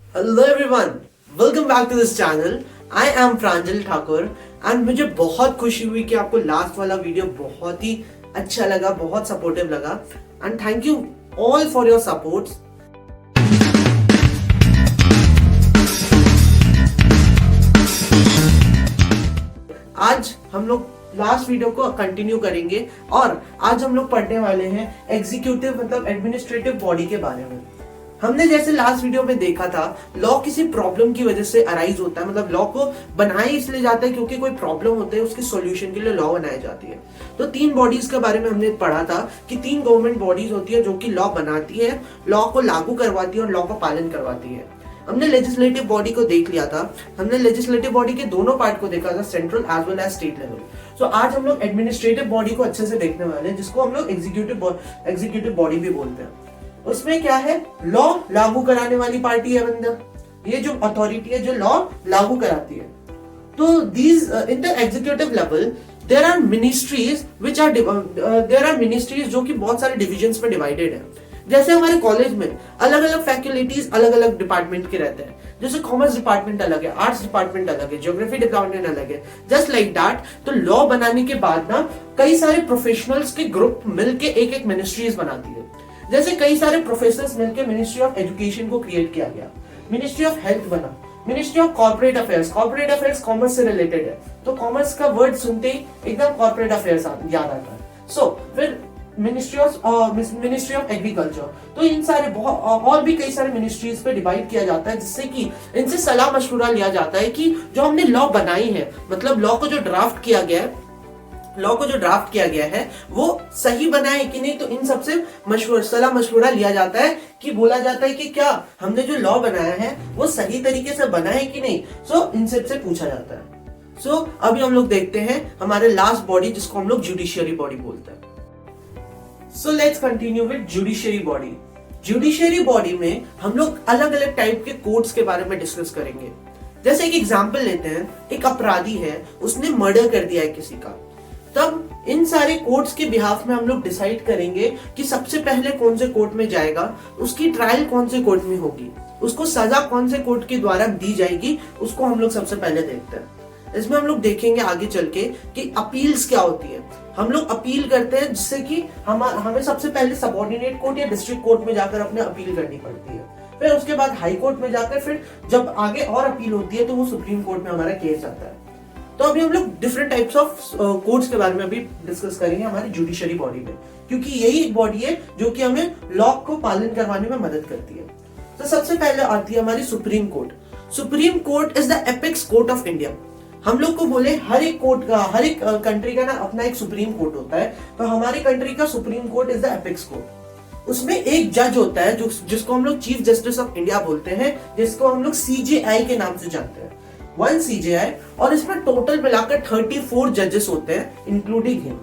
Hello everyone, welcome back to this channel. I am Pranjal Thakur and मुझे बहुत खुशी हुई कि आपको लास्ट वाला वीडियो बहुत ही अच्छा लगा, बहुत सपोर्टिव लगा and thank you all for your support. आज हम लोग लास्ट वीडियो को कंटिन्यू करेंगे और आज हम लोग पढ़ने वाले हैं एग्जीक्यूटिव मतलब एडमिनिस्ट्रेटिव बॉडी के बारे में। हमने जैसे लास्ट वीडियो में देखा था, लॉ किसी प्रॉब्लम की वजह से अराइज होता है, मतलब लॉ को बनाया इसलिए जाता है क्योंकि कोई प्रॉब्लम होता है, उसके सॉल्यूशन के लिए लॉ बनाई जाती है। तो तीन बॉडीज के बारे में हमने पढ़ा था कि तीन गवर्नमेंट बॉडीज होती है जो कि लॉ बनाती है, लॉ को लागू करवाती है और लॉ का पालन करवाती है। हमने लेजिस्लेटिव बॉडी को देख लिया था, हमने लेजिस्लेटिव बॉडी के दोनों पार्ट को देखा था, central as well as state level. So आज हम लोग एडमिनिस्ट्रेटिव बॉडी को अच्छे से देखने वाले हैं, जिसको हम लोग एग्जीक्यूटिव बॉडी भी बोलते हैं। उसमें क्या है, लॉ लागू कराने वाली पार्टी है बंदा, ये जो अथॉरिटी है जो लॉ लागू कराती है। तो these in the executive level there are ministries जो कि बहुत सारे डिविजन्स में डिवाइडेड है। जैसे हमारे कॉलेज में अलग अलग फैकल्टीज अलग अलग डिपार्टमेंट के रहते हैं, जैसे कॉमर्स डिपार्टमेंट अलग है, आर्ट्स डिपार्टमेंट अलग है, ज्योग्राफी डिपार्टमेंट अलग है, जस्ट लाइक दैट। तो लॉ बनाने के बाद ना कई सारे प्रोफेशनल्स के ग्रुप मिलके एक एक मिनिस्ट्रीज बनाती है। जैसे कई सारे प्रोफेसर्स मिलकर मिनिस्ट्री ऑफ एजुकेशन को क्रिएट किया गया, मिनिस्ट्री ऑफ हेल्थ बना, ministry of corporate affairs commerce से रिलेटेड है, तो कॉमर्स का वर्ड सुनते ही एकदम कॉर्पोरेट अफेयर्स याद आता है। सो फिर मिनिस्ट्री ऑफ एग्रीकल्चर। तो इन सारे और भी कई सारे मिनिस्ट्रीज पे डिवाइड किया जाता है, जिससे कि इनसे सलाह मशवरा लिया जाता है कि जो हमने लॉ बनाई है, मतलब लॉ को जो ड्राफ्ट किया गया है वो सही बना है कि नहीं। तो इन सबसे सलाह मशवरा लिया जाता है कि बोला जाता है कि क्या हमने जो लॉ बनाया है वो सही तरीके से बना है कि नहीं। सो इन सबसे पूछा जाता है। सो अभी हम लोग देखते हैं हमारे लास्ट बॉडी, जिसको हम लोग जुडिशियरी बॉडी बोलते हैं। So let's continue with judiciary body. Judiciary body में हम लोग अलग अलग टाइप के कोर्ट्स के बारे में डिस्कस करेंगे। जैसे एक एग्जाम्पल लेते हैं, एक अपराधी है, उसने मर्डर कर दिया है किसी का, तब इन सारे कोर्ट्स के बिहाफ में हम लोग डिसाइड करेंगे कि सबसे पहले कौन से कोर्ट में जाएगा, उसकी ट्रायल कौन से कोर्ट में होगी, उसको सजा कौन से कोर्ट के द्वारा दी जाएगी, उसको हम लोग सबसे पहले देखते हैं। इसमें हम लोग देखेंगे आगे चल के कि अपील्स क्या होती है। हम लोग अपील करते हैं, जिससे कि हमें सबसे पहले सबऑर्डिनेट कोर्ट या डिस्ट्रिक्ट कोर्ट में जाकर अपने अपील करनी पड़ती है, फिर उसके बाद हाई कोर्ट में जाकर, फिर जब आगे और अपील होती है तो वो सुप्रीम कोर्ट में हमारा केस आता है। तो अभी हम लोग डिफरेंट टाइप्स ऑफ कोर्ट्स के बारे में अभी डिस्कस करेंगे हमारी जुडिशरी बॉडी में, क्योंकि यही एक बॉडी है जो कि हमें लॉ को पालन करवाने में मदद करती है। तो सबसे पहले आती है हमारी supreme court. Supreme court is the apex court of India. हम लोग को बोले हर एक कोर्ट का, हर एक कंट्री का ना अपना एक सुप्रीम कोर्ट होता है, तो हमारी कंट्री का supreme court is the apex court. उसमें एक जज होता है जिसको हम लोग चीफ जस्टिस ऑफ इंडिया बोलते हैं, जिसको हम लोग सीजेआई के नाम से जानते हैं, 1 CJI। और इसमें टोटल मिलाकर 34 जजेस होते हैं इंक्लूडिंग हिम।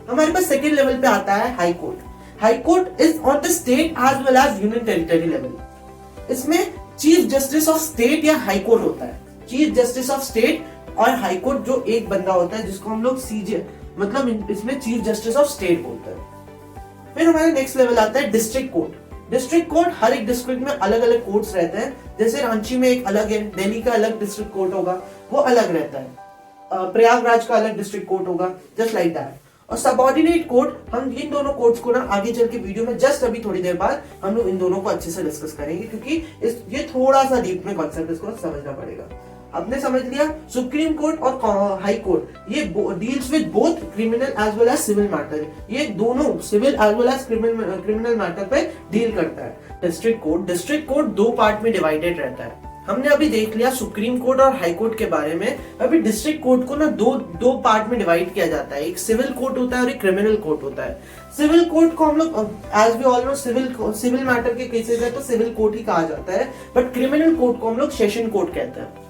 हमारे पास सेकेंड लेवल पे आता है high court. High court is on the state as well as union territory level. इसमें चीफ जस्टिस ऑफ स्टेट या हाई कोर्ट होता है, चीफ जस्टिस ऑफ स्टेट और हाई कोर्ट जो एक बंदा होता है, जिसको हम लोग सीजे मतलब इसमें चीफ जस्टिस ऑफ स्टेट बोलते हैं। फिर हमारे नेक्स्ट लेवल आता है डिस्ट्रिक्ट कोर्ट। डिस्ट्रिक्ट कोर्ट, हर एक डिस्ट्रिक्ट में अलग अलग कोर्ट्स रहते हैं। जैसे रांची में एक अलग है, दिल्ली का अलग डिस्ट्रिक्ट कोर्ट होगा, वो अलग रहता है, प्रयागराज का अलग डिस्ट्रिक्ट कोर्ट होगा, जस्ट लाइक दैट। और सबऑर्डिनेट कोर्ट, हम इन दोनों कोर्ट्स को ना आगे चल के वीडियो में जस्ट अभी थोड़ी देर बाद हम लोग इन दोनों को अच्छे से डिस्कस करेंगे, क्योंकि ये थोड़ा सा डीप में कॉन्सेप्ट, इसको समझना पड़ेगा। आपने समझ लिया, सुप्रीम कोर्ट और हाई कोर्ट ये deals with both criminal as well as civil matter. ये दोनों civil as well as criminal matter पे डील करता है। डिस्ट्रिक्ट कोर्ट दो पार्ट में डिवाइडेड रहता है। हमने अभी देख लिया सुप्रीम कोर्ट और हाई कोर्ट के बारे में। अभी डिस्ट्रिक्ट कोर्ट को ना दो पार्ट में डिवाइड किया जाता है, एक सिविल कोर्ट होता है और एक क्रिमिनल कोर्ट होता है। सिविल कोर्ट को हम लोग as we all know civil matter के केसेस है तो सिविल कोर्ट ही कहा जाता है, बट क्रिमिनल कोर्ट को हम लोग सेशन कोर्ट कहते हैं।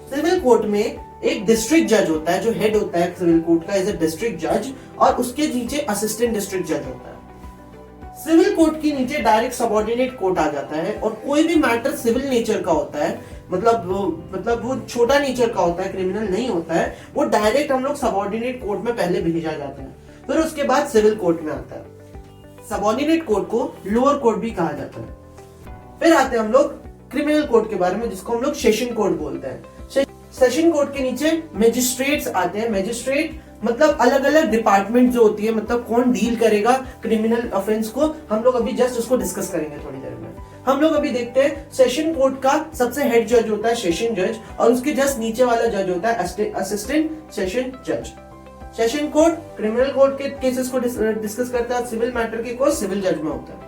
सिविल कोर्ट में एक डिस्ट्रिक्ट जज होता है, जो हेड होता है सिविल कोर्ट का इज अ डिस्ट्रिक्ट जज, और उसके नीचे असिस्टेंट डिस्ट्रिक्ट जज होता है। सिविल कोर्ट के नीचे डायरेक्ट सबऑर्डिनेट कोर्ट आ जाता है, और कोई भी मैटर सिविल नेचर का होता है, मतलब वो छोटा नेचर का होता है, क्रिमिनल नहीं होता है, वो डायरेक्ट हम लोग सबऑर्डिनेट कोर्ट में पहले भेजा जाता है, फिर उसके बाद सिविल कोर्ट में आता है। सबऑर्डिनेट कोर्ट को लोअर कोर्ट भी कहा जाता है। फिर आते हैं हम लोग क्रिमिनल कोड के बारे में, जिसको हम लोग सेशन कोड बोलते हैं। सेशन कोड के नीचे मजिस्ट्रेट्स आते हैं। मजिस्ट्रेट मतलब अलग अलग डिपार्टमेंट जो होती है, मतलब कौन डील करेगा क्रिमिनल ऑफेंस को, हम लोग अभी जस्ट उसको डिस्कस करेंगे थोड़ी देर में। हम लोग अभी देखते हैं सेशन कोर्ट का सबसे हेड जज होता है सेशन जज, और उसके जस्ट नीचे वाला जज होता है असिस्टेंट सेशन जज। सेशन कोर्ट क्रिमिनल कोर्ट के केसेस को डिस्कस करता है, सिविल मैटर के कोर्ट सिविल जज में होता है।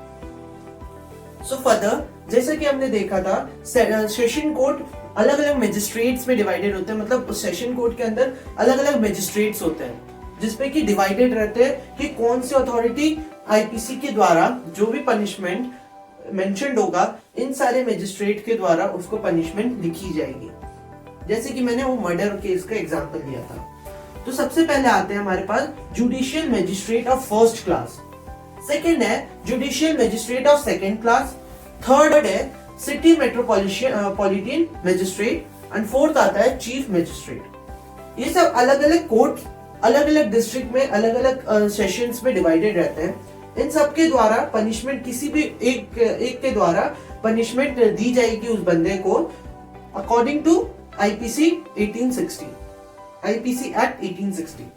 सो फर्दर जैसे कि हमने देखा था, सेशन कोर्ट अलग अलग मजिस्ट्रेट्स में डिवाइडेड होते हैं, मतलब सेशन कोर्ट के अंदर अलग अलग मजिस्ट्रेट्स होते हैं, जिसपे कि डिवाइडेड रहते हैं कि कौन सी अथॉरिटी आईपीसी के द्वारा जो भी पनिशमेंट मेंशन्ड होगा, इन सारे मजिस्ट्रेट के द्वारा उसको पनिशमेंट लिखी जाएगी। जैसे कि मैंने वो मर्डर केस का एग्जांपल दिया था। तो सबसे पहले आते हैं हमारे पास judicial magistrate of first class, second है judicial magistrate of second class, third है city metropolitan magistrate, and fourth आता है चीफ मजिस्ट्रेट। ये सब अलग अलग कोर्ट अलग अलग डिस्ट्रिक्ट में अलग अलग सेशंस में डिवाइडेड रहते हैं। इन सब के द्वारा पनिशमेंट किसी भी एक के द्वारा पनिशमेंट दी जाएगी उस बंदे को according to IPC 1860, IPC act 1860।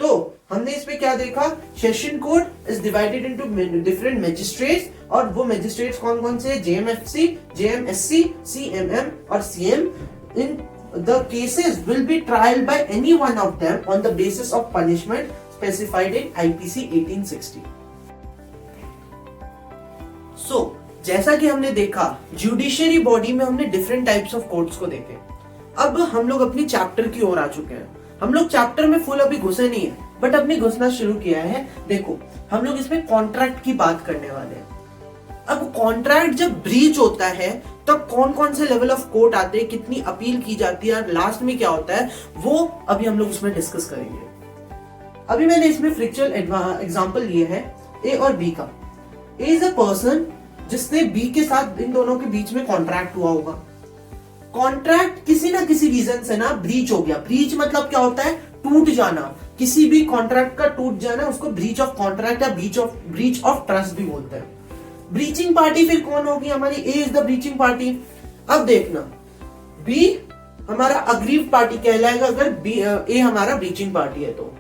तो हमने इसमें क्या देखा, session court is divided into different magistrates, और वो मजिस्ट्रेट्स कौन कौन से, जेएमएफसी, जेएमएससी, सीएमएम और CM. In the cases will be trial by any one of them on the basis of punishment specified in IPC 1860। So जैसा कि हमने देखा, जुडिशियरी बॉडी में हमने डिफरेंट टाइप्स ऑफ कोर्ट्स को देखे। अब हम लोग अपनी चैप्टर की ओर आ चुके हैं। हम लोग चैप्टर में फुल अभी घुसे नहीं है, बट अपने घुसना शुरू किया है। देखो हम लोग इसमें कॉन्ट्रैक्ट की बात करने वाले हैं। अब कॉन्ट्रैक्ट जब ब्रीच होता है तब कौन कौन से लेवल ऑफ कोर्ट आते हैं, कितनी अपील की जाती है, और लास्ट में क्या होता है, वो अभी हम लोग उसमें डिस्कस करेंगे। अभी मैंने इसमें फ्रिक्चुअल एग्जांपल लिए हैं ए और बी का। ए इज अ पर्सन जिसने बी के साथ, इन दोनों के बीच में कॉन्ट्रैक्ट हुआ होगा। कॉन्ट्रैक्ट किसी ना किसी रीजन से ना ब्रीच हो गया। ब्रीच मतलब क्या होता है, टूट जाना। किसी भी कॉन्ट्रैक्ट का टूट जाना उसको ब्रीच ऑफ कॉन्ट्रैक्ट या ब्रीच ऑफ ट्रस्ट भी बोलते हैं। ब्रीचिंग पार्टी फिर कौन होगी, हमारी ए इज द ब्रीचिंग पार्टी। अब देखना, बी हमारा अग्रीव पार्टी कहलाएगा अगर बी ए हमारा ब्रीचिंग पार्टी है तो।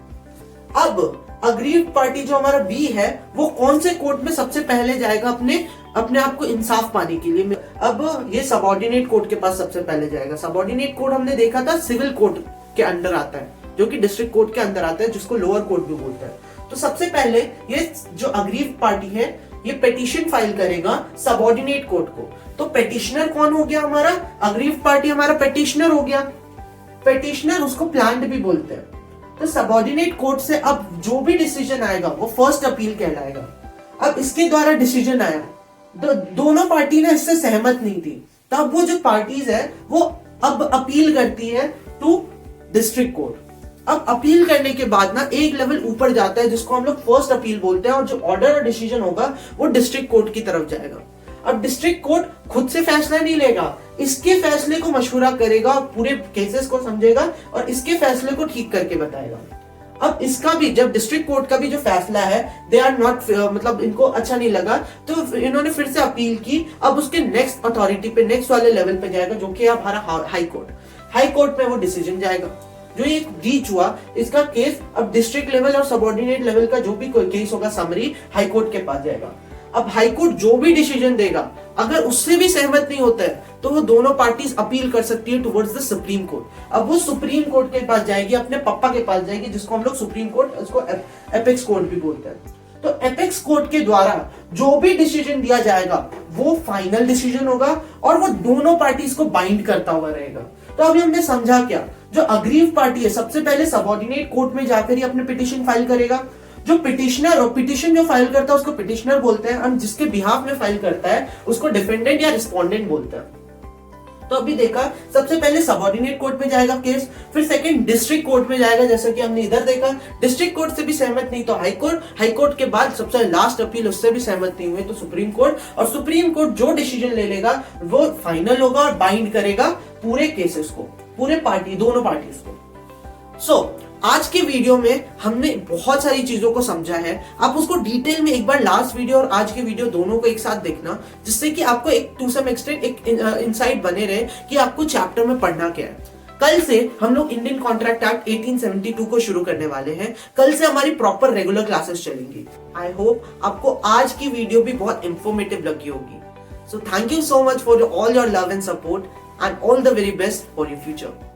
अब अग्रीव पार्टी जो हमारा बी है वो कौन से कोर्ट में सबसे पहले जाएगा अपने आप को इंसाफ पाने के लिए। अब ये सबऑर्डिनेट कोर्ट के पास सबसे पहले जाएगा। सबऑर्डिनेट कोर्ट हमने देखा था सिविल कोर्ट के अंडर आता है, जो कि डिस्ट्रिक्ट कोर्ट के अंदर आता है, जिसको लोअर कोर्ट भी बोलते हैं। तो सबसे पहले ये जो अग्रीव पार्टी है ये पिटीशन फाइल करेगा सबऑर्डिनेट कोर्ट को। तो पिटिशनर कौन हो गया हमारा, अग्रीव पार्टी हमारा पिटिशनर हो गया। पिटिशनर उसको प्लांट भी बोलते हैं। तो सबऑर्डिनेट कोर्ट से अब जो भी डिसीजन आएगा वो फर्स्ट अपील कहलाएगा। अब इसके द्वारा डिसीजन आया, दोनों पार्टी ने इससे सहमत नहीं थी, तब वो जो पार्टीज है वो अब अपील करती है टू डिस्ट्रिक्ट कोर्ट। अब अपील करने के बाद ना एक लेवल ऊपर जाता है, जिसको हम लोग फर्स्ट अपील बोलते हैं, और जो ऑर्डर और डिसीजन होगा वो डिस्ट्रिक्ट कोर्ट की तरफ जाएगा। अब डिस्ट्रिक्ट कोर्ट खुद से फैसला नहीं लेगा, इसके फैसले को मशवरा करेगा, पूरे केसेस को समझेगा और इसके फैसले को ठीक करके बताएगा। अब इसका भी जब डिस्ट्रिक्ट कोर्ट का भी जो फैसला है दे आर नॉट, मतलब इनको अच्छा नहीं लगा, तो इन्होंने फिर से अपील की। अब उसके नेक्स्ट अथॉरिटी पे, नेक्स्ट वाले लेवल पे जाएगा, जो कि हमारा हाई कोर्ट। हाई कोर्ट में वो डिसीजन जाएगा। जो ये ब्रीच हुआ इसका केस अब डिस्ट्रिक्ट लेवल और सबऑर्डिनेट लेवल का जो भी कोई केस होगा समरी हाई कोर्ट के पास जाएगा। अब हाई कोर्ट जो भी डिसीजन देगा अगर उससे भी सहमत नहीं होता है तो वो दोनों पार्टीज अपील कर सकती है टुवर्ड्स द सुप्रीम कोर्ट। अब वो सुप्रीम कोर्ट के पास जाएगी, अपने पप्पा के पास जाएगी, जिसको हम लोग सुप्रीम कोर्ट, उसको एपेक्स कोर्ट भी बोलते हैं। तो एपेक्स कोर्ट के द्वारा जो भी डिसीजन दिया जाएगा वो फाइनल डिसीजन होगा और वो दोनों पार्टीज को बाइंड करता हुआ रहेगा। तो अभी हमने समझा क्या, जो अग्रीव पार्टी है सबसे पहले सबऑर्डिनेट कोर्ट में जाकर ही अपने पिटीशन फाइल करेगा। जो पिटिशनर और पिटीशन जो फाइल करता है उसको पिटिशनर बोलते हैं, और जिसके बिहाफ में फाइल करता है उसको डिफेंडेंट या रिस्पोंडेंट बोलते हैं। तो अभी देखा, सबसे पहले सबऑर्डिनेट कोर्ट में जाएगा केस, फिर सेकंड डिस्ट्रिक्ट कोर्ट में जाएगा, जैसा कि हमने इधर देखा। डिस्ट्रिक्ट कोर्ट से भी सहमत नहीं तो हाई कोर्ट, हाई कोर्ट के बाद सबसे लास्ट अपील, उससे भी सहमत नहीं हुए तो सुप्रीम कोर्ट, और सुप्रीम कोर्ट जो डिसीजन ले लेगा वो फाइनल होगा और बाइंड करेगा पूरे केसेस को, पूरे पार्टी, दोनों पार्टीज को। सो आज के वीडियो में हमने बहुत सारी चीजों को समझा है। आप उसको डिटेल में एक बार लास्ट वीडियो और आज के वीडियो दोनों को एक साथ देखना, जिससे कि आपको एक टू सम एक्सटेंट एक इनसाइट बने रहे कि आपको चैप्टर में पढ़ना क्या है। कल से हम लोग इंडियन कॉन्ट्रैक्ट एक्ट 1872 को शुरू करने वाले हैं। कल से हमारी प्रॉपर रेगुलर क्लासेस चलेंगी। आई होप आपको आज की वीडियो भी बहुत इंफॉर्मेटिव लगी होगी। So thank you so much for all your love and support and all the very best for your future.